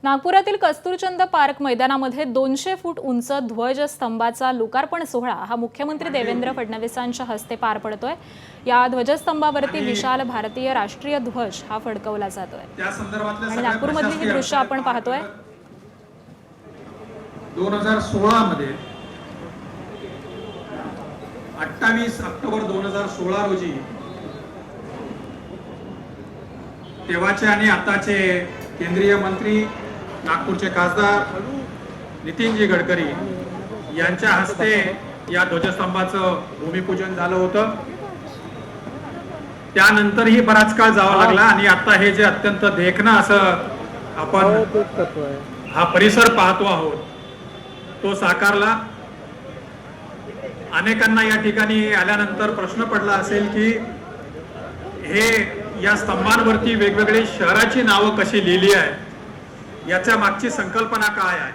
नागपुरातील कस्तुरचंद पार्क मैदानामध्ये 200 फूट उंच ध्वजस्तंभाचा लोकार्पण सोहळा हा मुख्यमंत्री देवेंद्र फडणवीसांच्या हस्ते पार पडतोय। या ध्वजस्तंभावरती विशाल भारतीय राष्ट्रीय ध्वज हा फडकवला जातोय आणि नागपूरमधली ही दृश्य आपण पाहतोय। 2016 मध्ये 28 ऑक्टोबर 2016 रोजी तेव्हाचे आणि आताचे केंद्रीय मंत्री नागपूरचे खासदार नितीनजी गडकरी यांच्या हस्ते या ध्वजस्तंभाचं भूमिपूजन झालं होतं। त्यानंतरही बराच काळ जावा लागला आणि आता हे जे अत्यंत देखणं असं आपण हा परिसर पाहतो आहोत तो साकारला। अनेकांना या ठिकाणी आल्यानंतर प्रश्न पडला असेल की हे या स्तंभांवरती वेगवेगळे शहराची नावं कशी लिहिली आहे, याच्या मागची संकल्पना काय आहे।